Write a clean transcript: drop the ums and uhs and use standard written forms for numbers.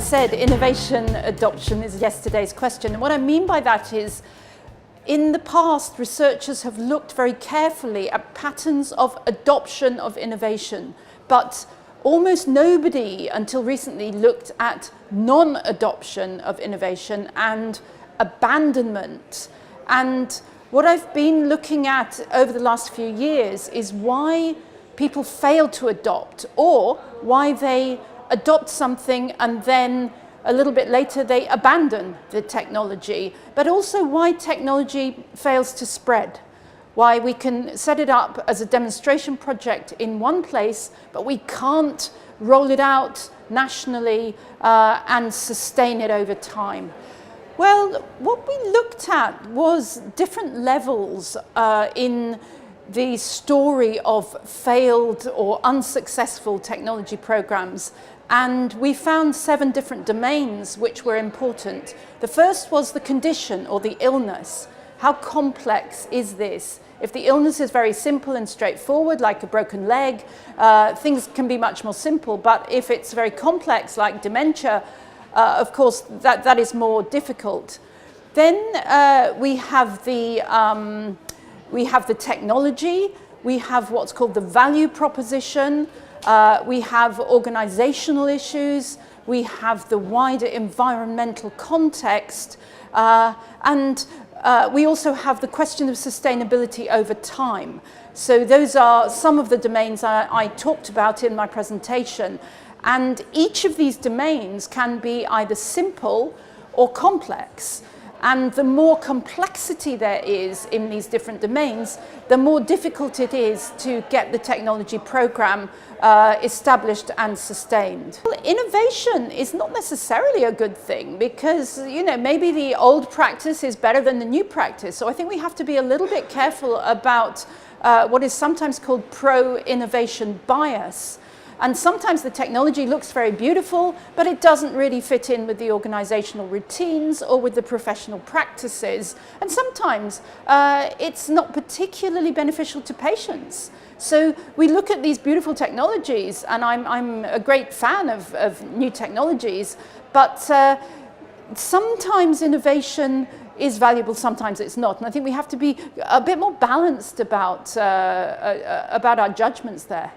said, innovation adoption is yesterday's question. And what I mean by that is, in the past, researchers have looked very carefully at patterns of adoption of innovation, but almost nobody until recently looked at non-adoption of innovation and abandonment. And what I've been looking at over the last few years is why people fail to adopt, or why they adopt something and then a little bit later they abandon the technology, but also why technology fails to spread. Why we can set it up as a demonstration project in one place, but we can't roll it out nationally and sustain it over time. Well, what we looked at was different levels in the story of failed or unsuccessful technology programs. And we found 7 different domains which were important. The first was the condition or the illness. How complex is this? If the illness is very simple and straightforward, like a broken leg, things can be much more simple. But if it's very complex, like dementia, of course, that is more difficult. Then we have the technology. We have what's called the value proposition. We have organizational issues, we have the wider environmental context, and we also have the question of sustainability over time. So those are some of the domains I talked about in my presentation. And each of these domains can be either simple or complex. And the more complexity there is in these different domains, the more difficult it is to get the technology program established and sustained. Well, innovation is not necessarily a good thing because, maybe the old practice is better than the new practice. So I think we have to be a little bit careful about what is sometimes called pro-innovation bias. And sometimes the technology looks very beautiful, but it doesn't really fit in with the organizational routines or with the professional practices. And sometimes it's not particularly beneficial to patients. So we look at these beautiful technologies, and I'm a great fan of new technologies, but sometimes innovation is valuable, sometimes it's not. And I think we have to be a bit more balanced about our judgments there.